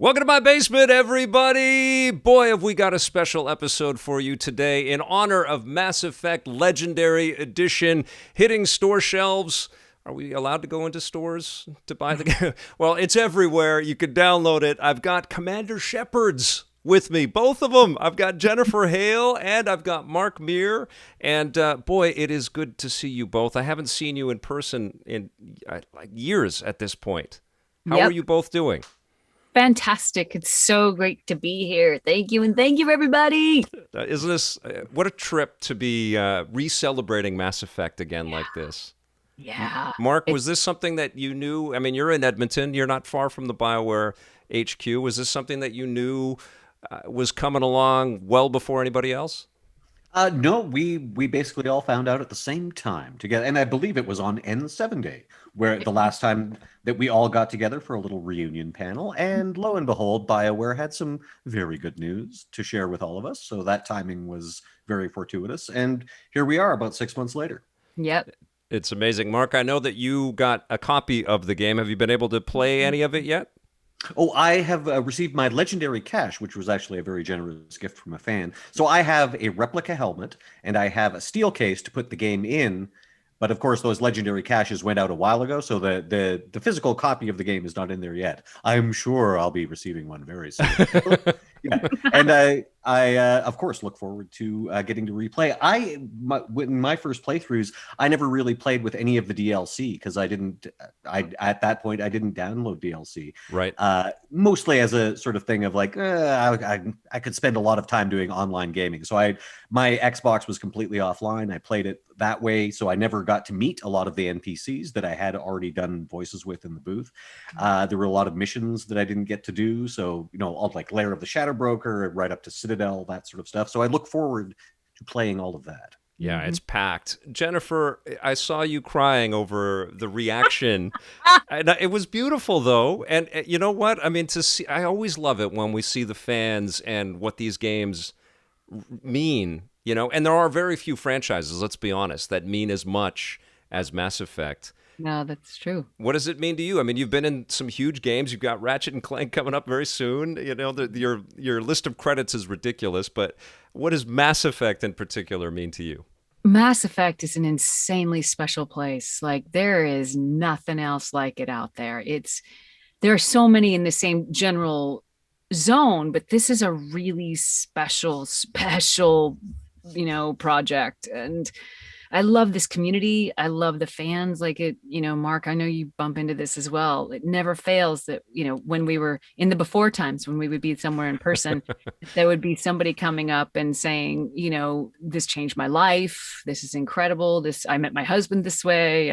Welcome to my basement, everybody! Boy, have we got a special episode for you today in honor of Mass Effect Legendary Edition hitting store shelves. Are we allowed to go into stores to buy the game? Well, it's everywhere. You can download it. I've got Commander Shepherds with me, both of them. I've got Jennifer Hale and I've got Mark Meer. And boy, it is good to see you both. I haven't seen you in person in like years at this point. How are you both doing? Fantastic. It's so great to be here. Thank you. And thank you, everybody. Isn't this what a trip to be re-celebrating Mass Effect again like this? Yeah. Mark, was this something that you knew? I mean, you're in Edmonton. You're not far from the BioWare HQ. Was this something that you knew was coming along well before anybody else? No, we basically all found out at the same time together, and I believe it was on N7 Day, where the last time that we all got together for a little reunion panel, and lo and behold, BioWare had some very good news to share with all of us, so that timing was very fortuitous, and here we are about 6 months later. Yep. It's amazing. Mark, I know that you got a copy of the game. Have you been able to play any of it yet? Oh, I have received my legendary cache, which was actually a very generous gift from a fan. So I have a replica helmet, and I have a steel case to put the game in. But of course, those legendary caches went out a while ago, so the physical copy of the game is not in there yet. I'm sure I'll be receiving one very soon. Yeah, and I of course look forward to getting to replay. In my first playthroughs, I never really played with any of the DLC because I didn't. At that point I didn't download DLC. Right. Mostly as a sort of thing of like I could spend a lot of time doing online gaming. So my Xbox was completely offline. I played it that way, so I never got to meet a lot of the NPCs that I had already done voices with in the booth. There were a lot of missions that I didn't get to do. So all like Lair of the Shadow Broker, right up to Citadel, that sort of stuff. So I look forward to playing all of that. Yeah, it's packed. Jennifer, I saw you crying over the reaction. And it was beautiful, though. And you know what? I mean, I always love it when we see the fans and what these games mean, And there are very few franchises, let's be honest, that mean as much as Mass Effect. No, that's true. What does it mean to you? I mean, you've been in some huge games. You've got Ratchet and Clank coming up very soon. Your list of credits is ridiculous. But what does Mass Effect in particular mean to you? Mass Effect is an insanely special place. Like there is nothing else like it out there. There are so many in the same general zone, but this is a really special project. And I love this community. I love the fans. Like it, Mark, I know you bump into this as well. It never fails that, when we were in the before times, when we would be somewhere in person, there would be somebody coming up and saying, this changed my life. This is incredible. I met my husband this way.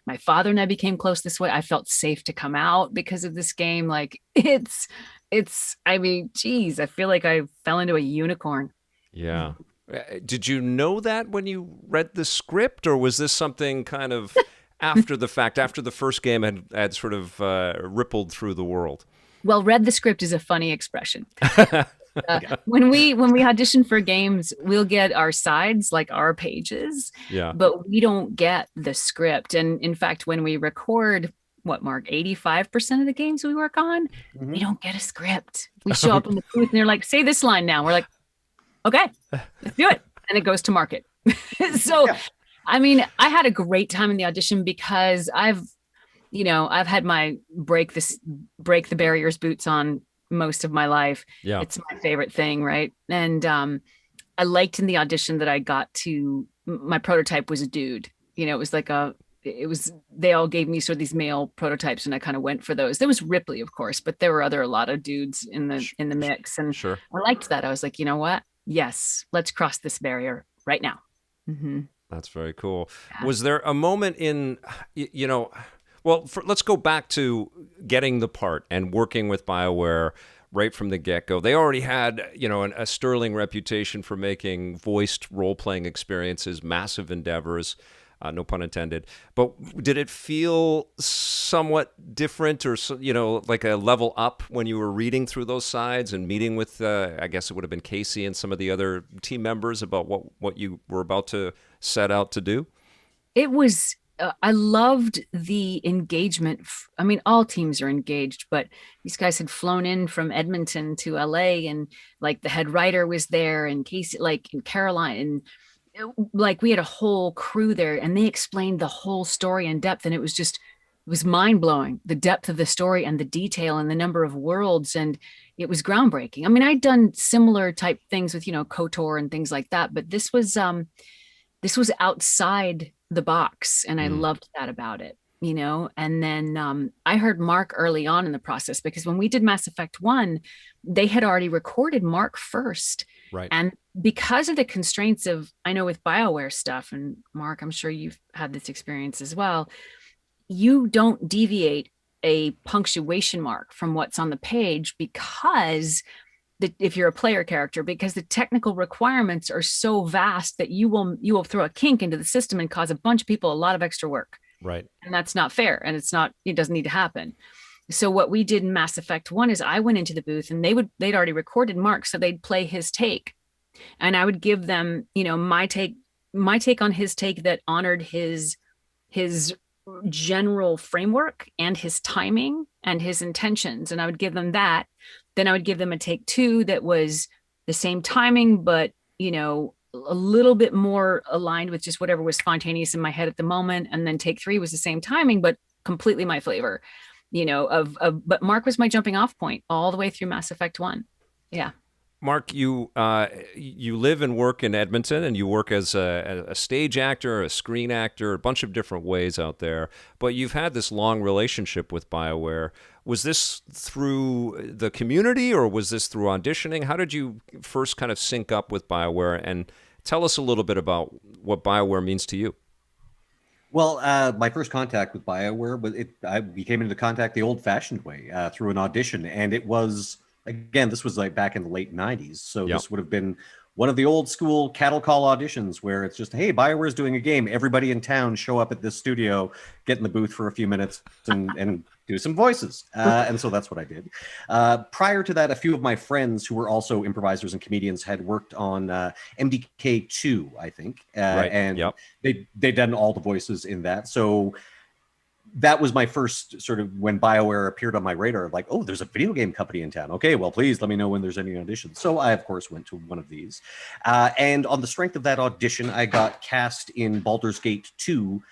My father and I became close this way. I felt safe to come out because of this game. Like I mean, geez, I feel like I fell into a unicorn. Yeah. Did you know that when you read the script, or was this something kind of after the fact, after the first game had sort of rippled through the world? Well, read the script is a funny expression. When we audition for games, we'll get our sides, like our pages, but we don't get the script. And in fact, when we record, what, Mark, 85% of the games we work on, we don't get a script. We show up in the booth and they're like, say this line now. We're like, okay, let's do it. And it goes to market. I mean, I had a great time in the audition because I've had my break the barriers boots on most of my life. Yeah. It's my favorite thing. Right. And I liked in the audition that I got my prototype was a dude. They all gave me sort of these male prototypes and I kind of went for those. There was Ripley, of course, but there were a lot of dudes in the mix. And sure. I liked that. I was like, you know what? Yes, let's cross this barrier right now. Mm-hmm. That's very cool. Yeah. Was there a moment let's go back to getting the part and working with BioWare right from the get-go. They already had, a sterling reputation for making voiced role-playing experiences, massive endeavors. No pun intended. But did it feel somewhat different or, like a level up when you were reading through those sides and meeting with, I guess it would have been Casey and some of the other team members about what you were about to set out to do? It was I loved the engagement. I mean, all teams are engaged, but these guys had flown in from Edmonton to LA, and like the head writer was there, and Casey, like in Caroline, and like we had a whole crew there, and they explained the whole story in depth, and it was mind blowing, the depth of the story and the detail and the number of worlds, and it was groundbreaking. I mean, I'd done similar type things with KOTOR and things like that, but this was outside the box, and I loved that about it. And then I heard Mark early on in the process, because when we did Mass Effect 1, they had already recorded Mark first. Right. And because of the constraints of, I know with BioWare stuff, and Mark, I'm sure you've had this experience as well, you don't deviate a punctuation mark from what's on the page, because if you're a player character, because the technical requirements are so vast that you will throw a kink into the system and cause a bunch of people a lot of extra work. Right. And that's not fair. And it doesn't need to happen. So what we did in Mass Effect 1 is I went into the booth, and they'd already recorded Mark, so they'd play his take. And I would give them, my take on his take that honored his general framework and his timing and his intentions. And I would give them that. Then I would give them a take 2 that was the same timing, but, a little bit more aligned with just whatever was spontaneous in my head at the moment. And then take 3 was the same timing, but completely my flavor, but Mark was my jumping off point all the way through Mass Effect 1. Yeah. Mark, you live and work in Edmonton, and you work as a stage actor, a screen actor, a bunch of different ways out there. But you've had this long relationship with BioWare. Was this through the community, or was this through auditioning? How did you first kind of sync up with BioWare? And tell us a little bit about what BioWare means to you. Well, my first contact with BioWare we came into contact the old-fashioned way, through an audition, and it was. Again, this was like back in the late 90s. So This would have been one of the old school cattle call auditions where it's just, hey, BioWare's doing a game. Everybody in town show up at this studio, get in the booth for a few minutes and do some voices. And so that's what I did. Prior to that, a few of my friends who were also improvisers and comedians had worked on MDK 2, I think. And they'd done all the voices in that. So that was my first sort of when BioWare appeared on my radar, like, oh, there's a video game company in town. Okay, well, please let me know when there's any auditions. So I, of course, went to one of these. And on the strength of that audition, I got cast in Baldur's Gate 2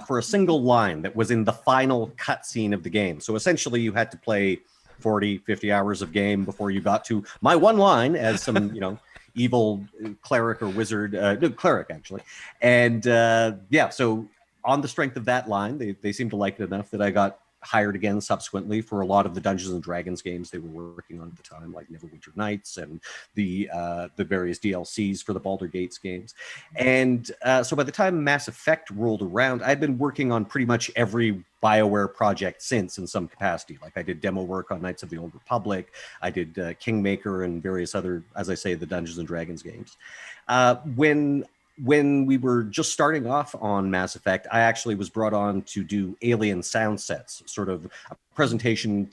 for a single line that was in the final cutscene of the game. So essentially, you had to play 40, 50 hours of game before you got to my one line as some, evil cleric or wizard, cleric, actually. And so on the strength of that line, they seemed to like it enough that I got hired again subsequently for a lot of the Dungeons and Dragons games they were working on at the time, like Neverwinter Nights and the various DLCs for the Baldur's Gate games. And so by the time Mass Effect rolled around, I'd been working on pretty much every BioWare project since in some capacity. Like I did demo work on Knights of the Old Republic. I did Kingmaker and various other, as I say, the Dungeons and Dragons games. When we were just starting off on Mass Effect, I actually was brought on to do alien sound sets, sort of a presentation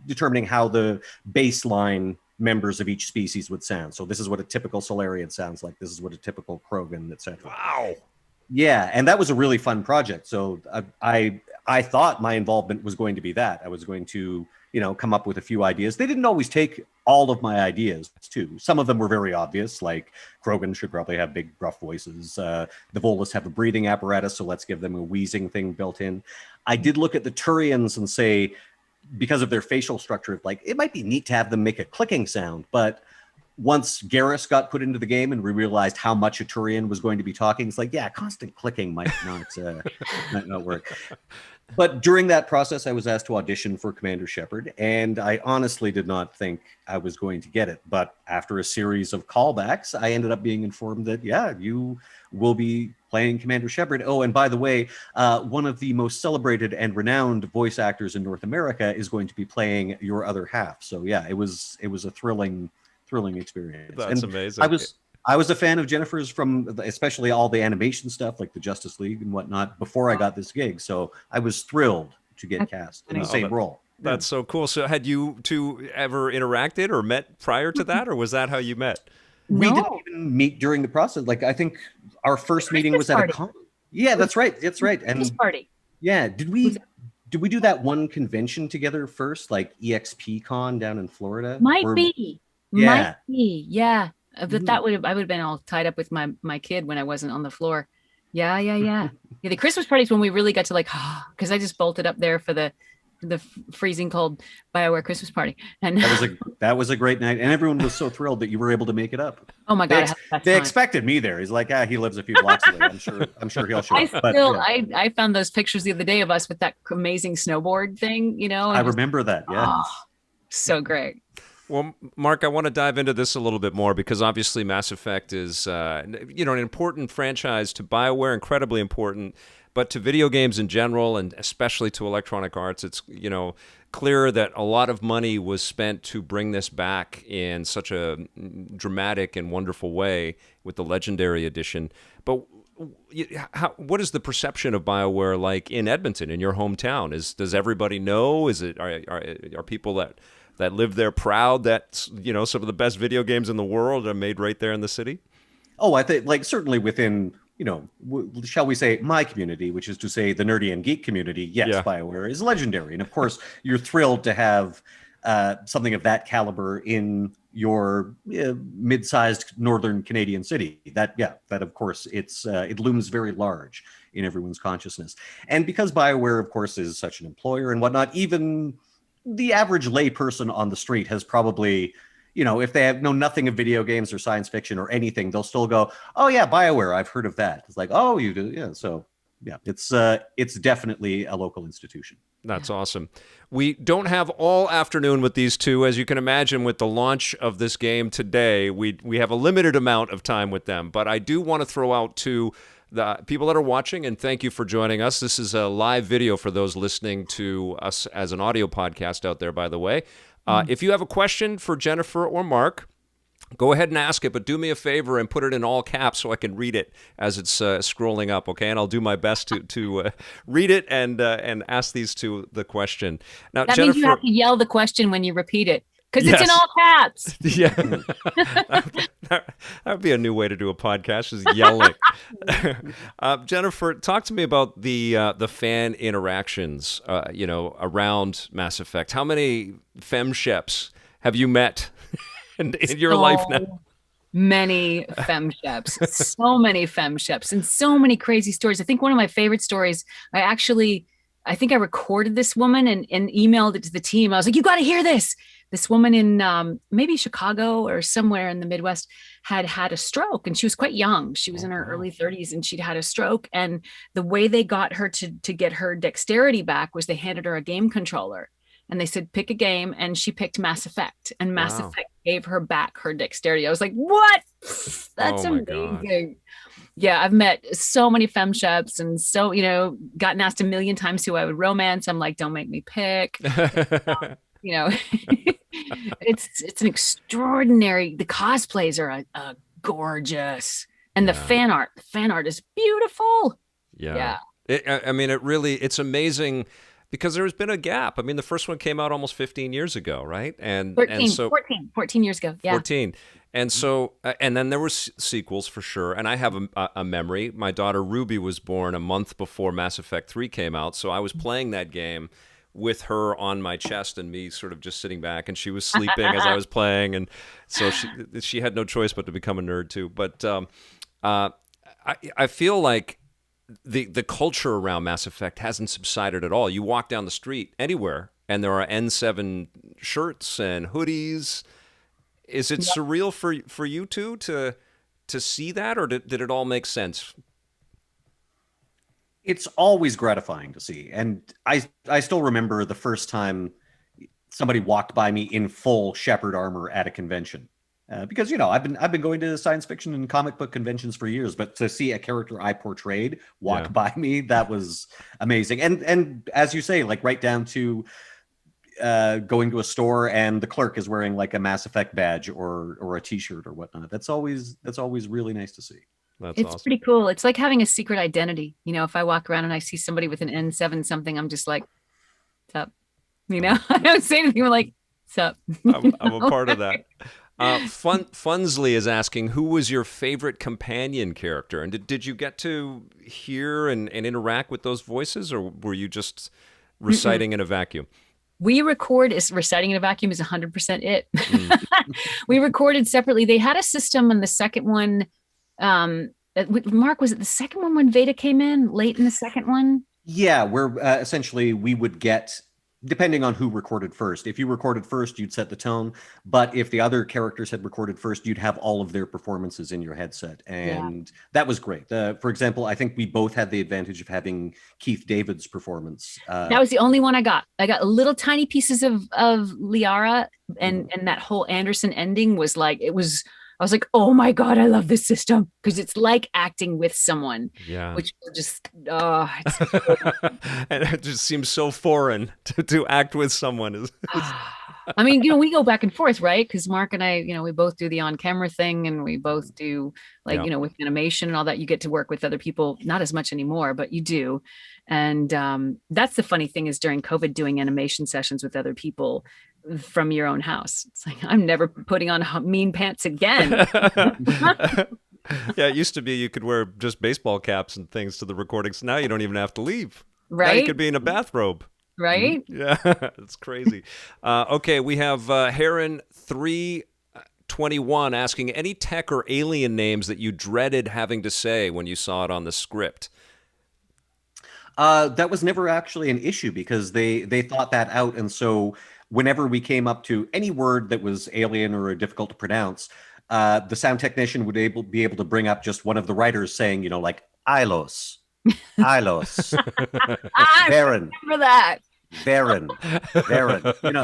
determining how the baseline members of each species would sound. So this is what a typical Solarian sounds like. This is what a typical Krogan, etc. Wow. Yeah, and that was a really fun project. So I thought my involvement was going to be that. I was going to, come up with a few ideas. They didn't always take all of my ideas, too. Some of them were very obvious, like Krogan should probably have big, rough voices. The Volus have a breathing apparatus, so let's give them a wheezing thing built in. I did look at the Turians and say, because of their facial structure, like, it might be neat to have them make a clicking sound, but once Garrus got put into the game and we realized how much a Turian was going to be talking, it's like, yeah, constant clicking might not work. But during that process, I was asked to audition for Commander Shepard, and I honestly did not think I was going to get it. But after a series of callbacks, I ended up being informed that, yeah, you will be playing Commander Shepard. Oh, and by the way, one of the most celebrated and renowned voice actors in North America is going to be playing your other half. So yeah, it was a thrilling experience. That's amazing. I was a fan of Jennifer's from especially all the animation stuff like the Justice League and whatnot before I got this gig. So I was thrilled to get cast in the same role. That's so cool. So had you two ever interacted or met prior to that, or was that how you met? We didn't even meet during the process. Like I think our first meeting was at a con. Yeah, that's right. That's right. Christmas And party. yeah, did we do that one convention together first, like EXP Con down in Florida? Might Or be. Might yeah. be. Yeah. But Mhm. I would have been all tied up with my kid when I wasn't on the floor. Yeah, yeah, yeah. Yeah, the Christmas parties when we really got to like, because I just bolted up there for the freezing cold BioWare Christmas party. And That was a great night, and everyone was so thrilled that you were able to make it up. oh my They God, I ex- had the best they time. expected me there. He's like, he lives a few blocks away. I'm sure he'll show I up. But still yeah, I found those pictures the other day of us with that amazing snowboard thing, I and just remember that. Yeah. oh, so great. Well, Mark, I want to dive into this a little bit more because obviously Mass Effect is, an important franchise to BioWare, incredibly important, but to video games in general, and especially to Electronic Arts, it's, clear that a lot of money was spent to bring this back in such a dramatic and wonderful way with the Legendary Edition. But what is the perception of BioWare like in Edmonton, in your hometown? Does everybody know? Are people that live there proud that some of the best video games in the world are made right there in the city? Oh, I think like certainly within, shall we say my community, which is to say the nerdy and geek community. Yes, Yeah. BioWare is legendary, and of course you're thrilled to have something of that caliber in your mid-sized northern Canadian city. That of course it looms very large in everyone's consciousness, and because BioWare, of course, is such an employer and whatnot, even the average layperson on the street has probably, if they know nothing of video games or science fiction or anything, they'll still go, "Oh yeah, BioWare, I've heard of that." It's like, "Oh, you do, yeah." So yeah, it's definitely a local institution. That's awesome. We don't have all afternoon with these two, as you can imagine. With the launch of this game today, we have a limited amount of time with them. But I do want to throw out to the people that are watching, and thank you for joining us. This is a live video for those listening to us as an audio podcast out there, by the way. If you have a question for Jennifer or Mark, go ahead and ask it, but do me a favor and put it in all caps so I can read it as it's scrolling up, okay? And I'll do my best to read it and ask these two the question. Now, That Jennifer, means you have to yell the question when you repeat it because it's in Yes. all caps. Yeah, that would be a new way to do a podcast, is yelling. Jennifer, talk to me about the fan interactions, around Mass Effect. How many femsheps have you met in your life now? Many femsheps, so many femsheps, and so many crazy stories. I think one of my favorite stories, I think I recorded this woman and emailed it to the team. I was like, "You got to hear this." This woman in maybe Chicago or somewhere in the Midwest had a stroke, and she was quite young. She was in her early 30s, and she'd had a stroke. And the way they got her to get her dexterity back was they handed her a game controller. And they said, pick a game. And she picked Mass Effect. And Mass Effect gave her back her dexterity. I was like, what? That's amazing. Yeah, I've met so many femsheps and so, gotten asked a million times who I would romance. I'm like, don't make me pick. It's an extraordinary, the cosplays are gorgeous. And the fan art is beautiful. Yeah. It's amazing. Because there's been a gap. I mean, the first one came out almost 15 years ago, right? 14 years ago. Yeah. 14. And so, and then there were sequels for sure. And I have a memory. My daughter Ruby was born a month before Mass Effect 3 came out. So I was playing that game with her on my chest and me sort of just sitting back, and she was sleeping as I was playing. And so she had no choice but to become a nerd too. But I feel like the culture around Mass Effect hasn't subsided at all. You walk down the street anywhere, and there are N7 shirts and hoodies. Is it surreal for you two to see that, or did it all make sense? It's always gratifying to see, and I still remember the first time somebody walked by me in full Shepard armor at a convention. Because I've been going to science fiction and comic book conventions for years, but to see a character I portrayed walk by me, that was amazing. And as you say, like right down to going to a store and the clerk is wearing like a Mass Effect badge or a T-shirt or whatnot. That's always really nice to see. It's awesome. Pretty cool. It's like having a secret identity. If I walk around and I see somebody with an N7 something, I'm just like, "What's up?" I don't say anything. I'm like, "What's up?" I'm a part of that. Funsley is asking, who was your favorite companion character? And did you get to hear and interact with those voices, or were you just reciting in a vacuum? We record is reciting in a vacuum is 100% it. We recorded separately. They had a system on the second one. Mark, was it the second one when Veda came in late in the second one? Yeah, where essentially we would get, depending on who recorded first. If you recorded first, you'd set the tone. But if the other characters had recorded first, you'd have all of their performances in your headset. And that was great. For example, I think we both had the advantage of having Keith David's performance. That was the only one I got. I got little tiny pieces of Liara, and that whole Anderson ending was like, I was like, oh my God, I love this system, because it's like acting with someone. Yeah. Which just, and it just seems so foreign to act with someone. I mean, we go back and forth, right? Because Mark and I, we both do the on-camera thing, and we both do with animation and all that. You get to work with other people, not as much anymore, but you do. And that's the funny thing, is during COVID, doing animation sessions with other people from your own house. It's like, I'm never putting on mean pants again. Yeah, it used to be you could wear just baseball caps and things to the recordings. Now you don't even have to leave. Right. Now you could be in a bathrobe. Right? Yeah, it's crazy. Okay, we have Heron 321 asking, any tech or alien names that you dreaded having to say when you saw it on the script? That was never actually an issue, because they thought that out. And so whenever we came up to any word that was alien or difficult to pronounce, the sound technician would be able to bring up just one of the writers saying, like Ilos, Baron. Remember that. Baron.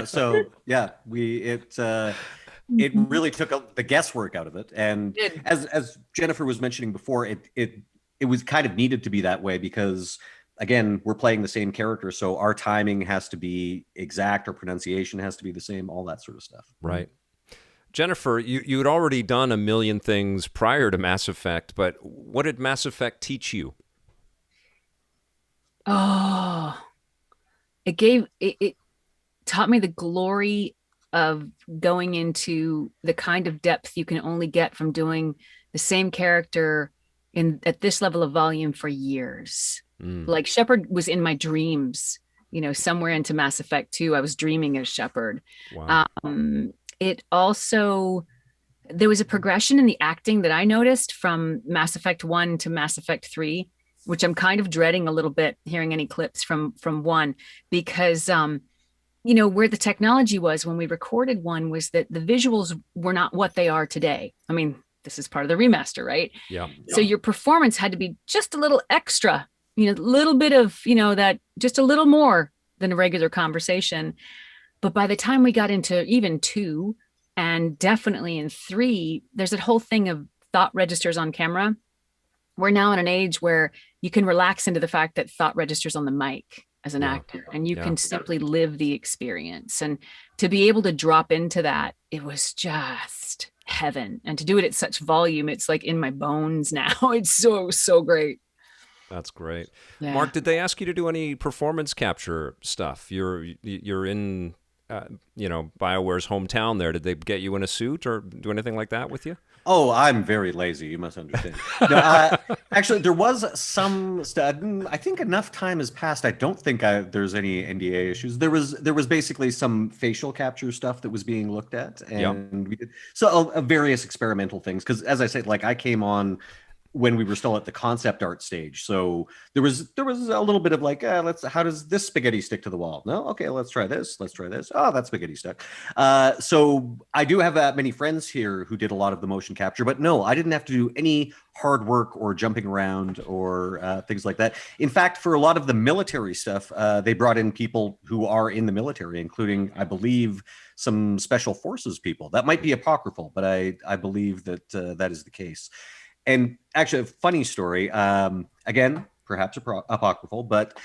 So yeah, it really took the guesswork out of it. And as Jennifer was mentioning before, it was kind of needed to be that way, because again, we're playing the same character, so our timing has to be exact, our pronunciation has to be the same, all that sort of stuff. Right. Jennifer, you had already done a million things prior to Mass Effect, but what did Mass Effect teach you? Oh, it taught me the glory of going into the kind of depth you can only get from doing the same character at this level of volume for years. Like Shepard was in my dreams, somewhere into Mass Effect 2, I was dreaming as Shepard. Wow. It also, there was a progression in the acting that I noticed from Mass Effect 1 to Mass Effect 3, which I'm kind of dreading a little bit, hearing any clips from 1, because where the technology was when we recorded 1 was that the visuals were not what they are today. I mean, this is part of the remaster, right? Yeah. So your performance had to be just a little extra, a little bit of, that, just a little more than a regular conversation. But by the time we got into even 2, and definitely in 3, there's that whole thing of thought registers on camera. We're now in an age where you can relax into the fact that thought registers on the mic as an actor, and you can simply live the experience. And to be able to drop into that, it was just heaven. And to do it at such volume, it's like in my bones now. It's so great. That's great. Yeah. Mark, did they ask you to do any performance capture stuff? You're in BioWare's hometown there. Did they get you in a suit or do anything like that with you? Oh, I'm very lazy. You must understand. No, actually, there was some stuff. I think enough time has passed. I don't think there's any NDA issues. There was basically some facial capture stuff that was being looked at, and we did various experimental things. Because as I said, like I came on when we were still at the concept art stage. So there was a little bit of like, how does this spaghetti stick to the wall? No? Okay, let's try this. Oh, that spaghetti stuck. So I do have many friends here who did a lot of the motion capture, but no, I didn't have to do any hard work or jumping around or things like that. In fact, for a lot of the military stuff, they brought in people who are in the military, including, I believe, some special forces people. That might be apocryphal, but I believe that that is the case. And actually, a funny story, again, perhaps apocryphal, but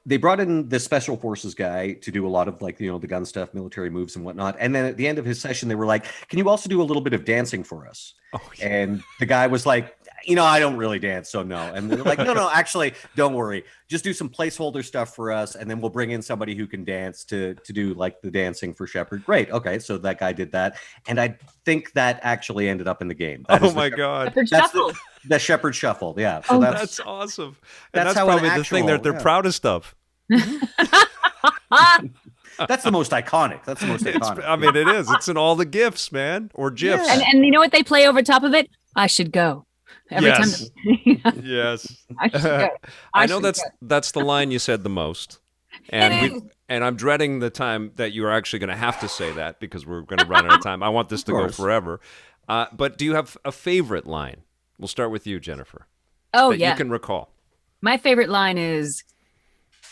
they brought in this special forces guy to do a lot of like, the gun stuff, military moves and whatnot. And then at the end of his session, they were like, can you also do a little bit of dancing for us? Oh, yeah. And the guy was like, I don't really dance, so no. And they're like, no, actually, don't worry. Just do some placeholder stuff for us, and then we'll bring in somebody who can dance to do like the dancing for Shepard. Great. Okay, so that guy did that. And I think that actually ended up in the game. Oh my God. Shepard Shuffle. The Shepard Shuffle, yeah. So that's awesome. And that's how probably the thing that they're proudest of. That's the most iconic. That's the most iconic. I mean, it is. It's in all the GIFs, man, or GIFs. And you know what they play over top of it? I should go. Every time. Yes. I should go. I know that's the line you said the most. And I'm dreading the time that you are actually going to have to say that because we're going to run out of time. I want this to go forever. But do you have a favorite line? We'll start with you, Jennifer. Oh, that you can recall. My favorite line is,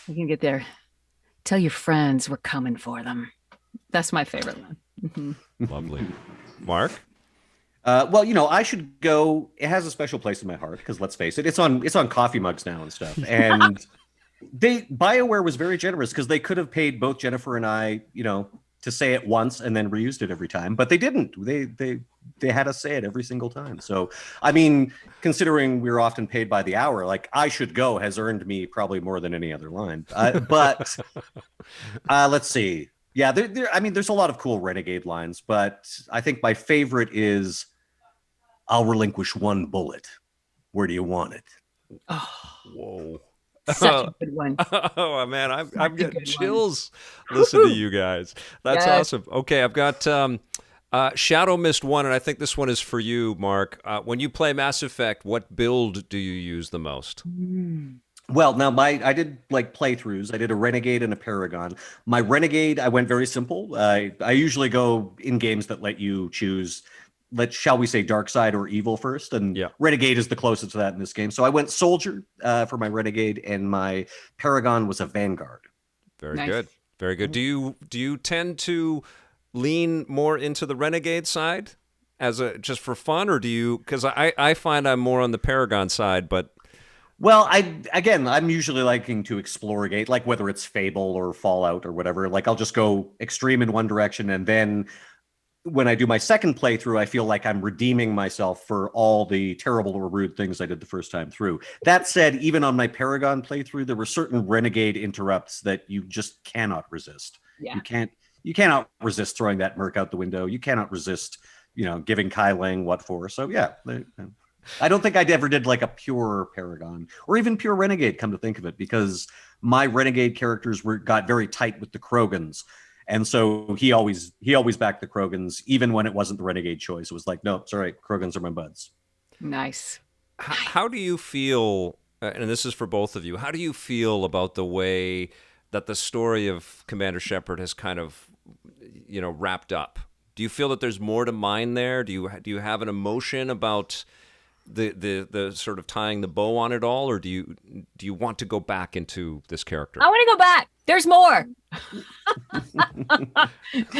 we can get there. Tell your friends we're coming for them. That's my favorite line. Mm-hmm. Lovely. Mark? Well, I should go. It has a special place in my heart because let's face it, it's on coffee mugs now and stuff. And BioWare was very generous because they could have paid both Jennifer and I, to say it once and then reused it every time, but they didn't. They had us say it every single time. So, I mean, considering we're often paid by the hour, like I should go has earned me probably more than any other line. But let's see. Yeah, there's a lot of cool Renegade lines, but I think my favorite is, "I'll relinquish one bullet. Where do you want it?" Oh, whoa. Such a good one. Oh, man, I'm getting chills. Listen to you guys. That's awesome. Okay, I've got Shadow Mist 1, and I think this one is for you, Mark. When you play Mass Effect, what build do you use the most? Well, now I did like playthroughs. I did a Renegade and a Paragon. My Renegade, I went very simple. I usually go in games that let you choose, shall we say, dark side or evil first, and Renegade is the closest to that in this game. So I went Soldier for my Renegade, and my Paragon was a Vanguard. Very good, very good. Do you tend to lean more into the Renegade side just for fun, or do you? Because I find I'm more on the Paragon side, but. Well, I'm usually liking to explore a game, like whether it's Fable or Fallout or whatever. Like I'll just go extreme in one direction, and then when I do my second playthrough, I feel like I'm redeeming myself for all the terrible or rude things I did the first time through. That said, even on my Paragon playthrough, there were certain Renegade interrupts that you just cannot resist. Yeah. You cannot resist throwing that Merc out the window. You cannot resist, giving Kai Lang what for. So yeah, I don't think I ever did like a pure Paragon or even pure Renegade, come to think of it, because my Renegade characters got very tight with the Krogans. And so he always backed the Krogans, even when it wasn't the Renegade choice. It was like, no, it's all right. Krogans are my buds. Nice. How do you feel, and this is for both of you, how do you feel about the way that the story of Commander Shepard has kind of, wrapped up? Do you feel that there's more to mine there? Do you have an emotion about the sort of tying the bow on it all, or do you want to go back into this character? I want to go back. There's more.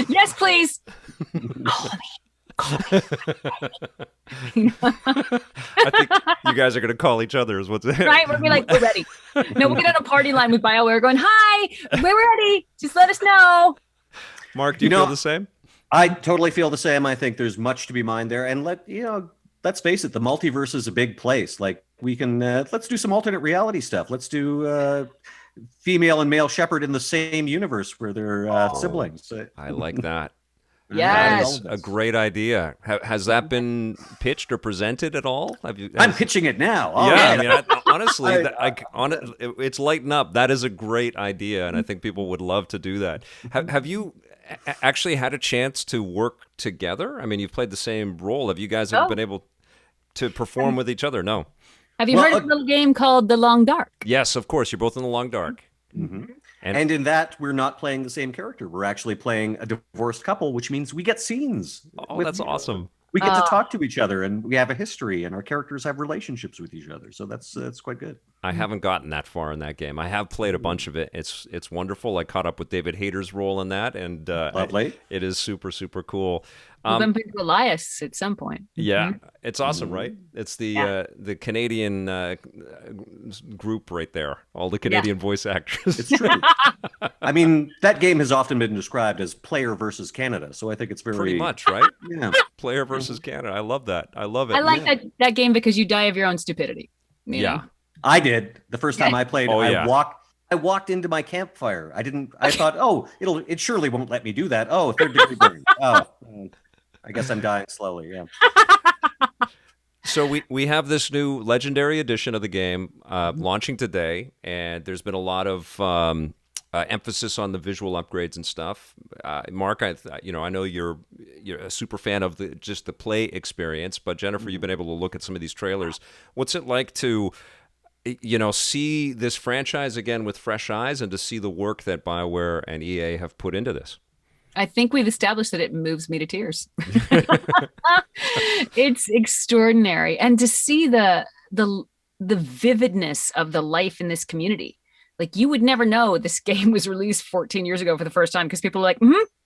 Yes, please. Call me. I think you guys are going to call each other. Is what's right? We're ready. No, we'll get on a party line with BioWare going, "Hi, we're ready. Just let us know." Mark, do you feel the same? I totally feel the same. I think there's much to be mined there, and let's face it, the multiverse is a big place. Like we can, let's do some alternate reality stuff. Let's do female and male Shepard in the same universe where they're siblings. I like that. Yes. That is a great idea. Has that been pitched or presented at all? I'm pitching it now. Oh, yeah, man. I mean, honestly, it's lighting up. That is a great idea, and I think people would love to do that. Have you actually had a chance to work together? I mean, you've played the same role. Have you guys ever been able to perform with each other? No. Have you heard of a little game called The Long Dark? Yes, of course. You're both in The Long Dark. Mm-hmm. And in that, we're not playing the same character. We're actually playing a divorced couple, which means we get scenes. Oh, that's awesome. We get to talk to each other, and we have a history, and our characters have relationships with each other. So that's quite good. I haven't gotten that far in that game. I have played a bunch of it. It's wonderful. I caught up with David Hayter's role in that, and lovely. It is super, super cool. We'll bump into Elias at some point. Yeah, it's awesome, right? It's the Canadian group right there. All the Canadian voice actors. It's true. I mean, that game has often been described as player versus Canada, so I think it's very pretty much, right? Yeah. Player versus Canada. I love that. I love it. I like that game because you die of your own stupidity. You know? I did. The first time I played, I walked into my campfire. I thought, oh, it surely won't let me do that. Oh, third degree burn. Oh, I guess I'm dying slowly. Yeah. So we have this new legendary edition of the game launching today, and there's been a lot of emphasis on the visual upgrades and stuff. Mark, I know you're a super fan of just the play experience, but Jennifer, you've been able to look at some of these trailers. What's it like to see this franchise again with fresh eyes and to see the work that BioWare and EA have put into this? I think we've established that it moves me to tears. It's extraordinary. And to see the vividness of the life in this community. Like, you would never know this game was released 14 years ago for the first time because people are like,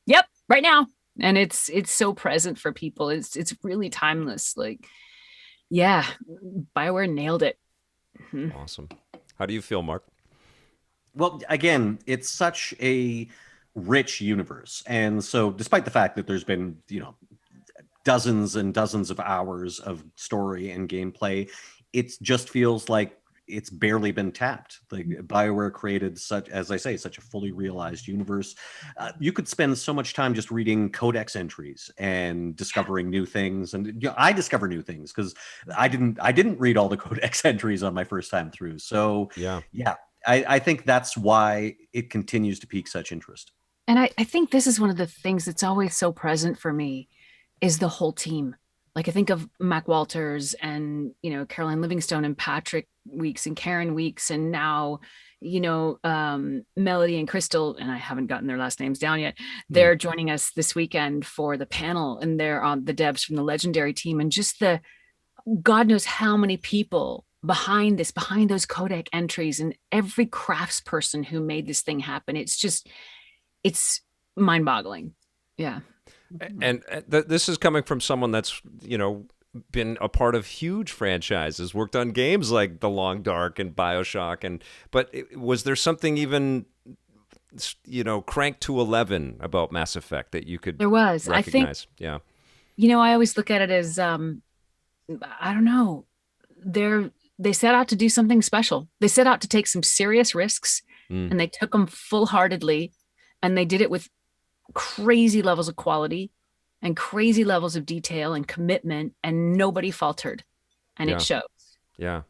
yep, right now. And it's so present for people. It's really timeless. Like, yeah, BioWare nailed it. Awesome. How do you feel, Mark? Well, again, it's such a rich universe. And so despite the fact that there's been, dozens and dozens of hours of story and gameplay, it just feels like it's barely been tapped. Like, BioWare created such a fully realized universe. You could spend so much time just reading codex entries and discovering new things. And I discover new things because I didn't read all the codex entries on my first time through. So yeah, I think that's why it continues to pique such interest. And I think this is one of the things that's always so present for me is the whole team. Like, I think of Mac Walters and, Caroline Livingstone and Patrick Weeks and Karen Weeks. And now, Melody and Crystal, and I haven't gotten their last names down yet. They're joining us this weekend for the panel, and they're on the devs from the Legendary team. And just God knows how many people behind those codec entries and every craftsperson who made this thing happen. It's mind-boggling. Yeah. And this is coming from someone that's, been a part of huge franchises, worked on games like The Long Dark and BioShock. But was there something even, cranked to 11 about Mass Effect that you could recognize? I think, yeah. I always look at it as, I don't know, they set out to do something special. They set out to take some serious risks, and they took them full-heartedly, and they did it with crazy levels of quality and crazy levels of detail and commitment, and nobody faltered, and it shows. Yeah.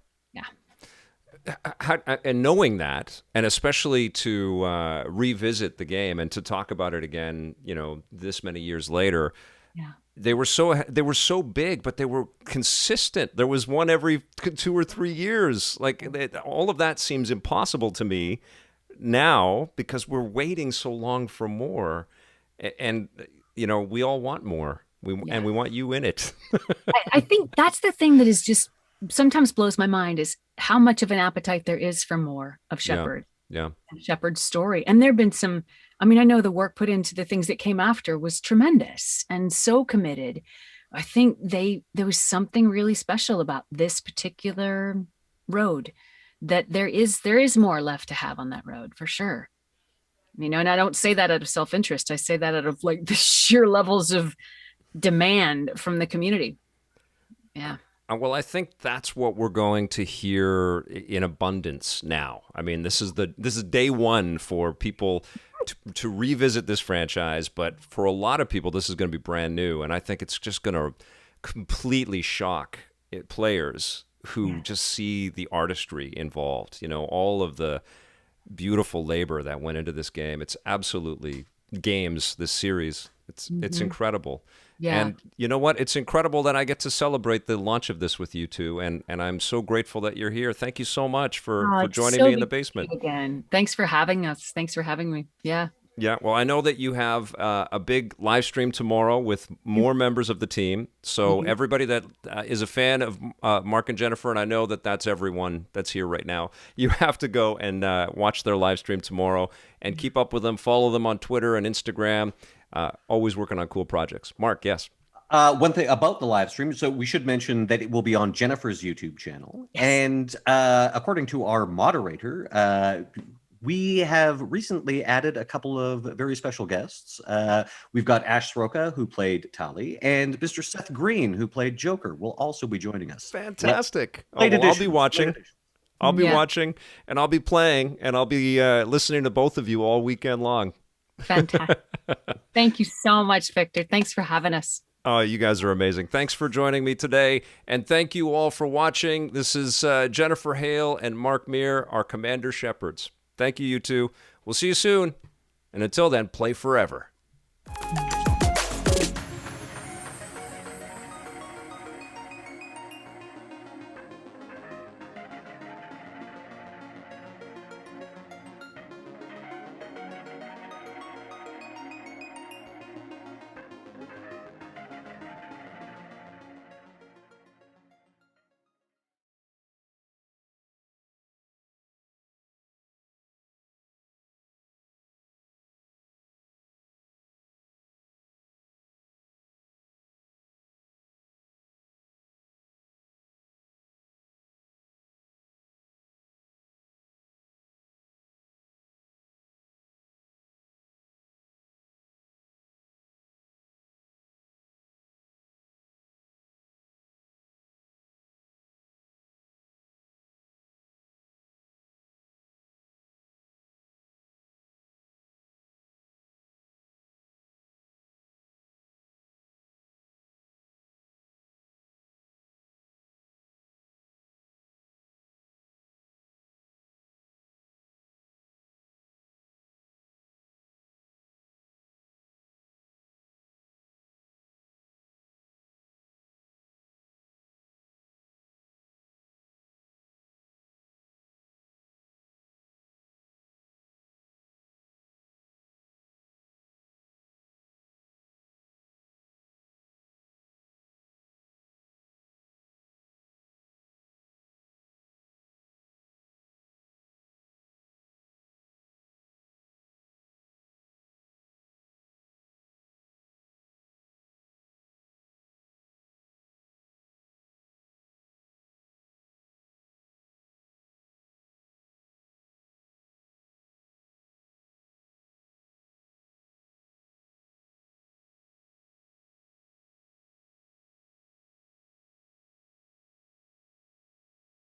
And knowing that, and especially to revisit the game and to talk about it again, this many years later, they were so big, but they were consistent. There was one every 2 or 3 years. All of that seems impossible to me now because we're waiting so long for more. And, we all want more. And we want you in it. I think that's the thing that is just sometimes blows my mind is how much of an appetite there is for more of Shepard. Yeah. Shepard's story. And there have been some, I know the work put into the things that came after was tremendous and so committed. I think there was something really special about this particular road, that there is more left to have on that road for sure. And I don't say that out of self-interest. I say that out of the sheer levels of demand from the community. Yeah. Well, I think that's what we're going to hear in abundance now. This is day one for people to revisit this franchise, but for a lot of people, this is going to be brand new, and I think it's just going to completely shock players who just see the artistry involved. All of the beautiful labor that went into this game. It's absolutely this series. It's incredible. Yeah. And you know what? It's incredible that I get to celebrate the launch of this with you two, and I'm so grateful that you're here. Thank you so much for joining me in the basement. Again, thanks for having us. Thanks for having me. Yeah. Yeah, well, I know that you have a big live stream tomorrow with more members of the team. So everybody that is a fan of Mark and Jennifer, and I know that that's everyone that's here right now, you have to go and watch their live stream tomorrow and keep up with them. Follow them on Twitter and Instagram. always working on cool projects. Mark, yes. One thing about the live stream, so we should mention that it will be on Jennifer's YouTube channel. Yes. And according to our moderator, we have recently added a couple of very special guests. We've got Ash Sroka, who played Tali, and Mr. Seth Green, who played Joker, will also be joining us. Fantastic. I'll be watching. I'll be watching, and I'll be playing, and I'll be listening to both of you all weekend long. Fantastic. Thank you so much, Victor. Thanks for having us. Oh, you guys are amazing. Thanks for joining me today. And thank you all for watching. This is Jennifer Hale and Mark Meer, our Commander Shepherds. Thank you, you two. We'll see you soon. And until then, play forever.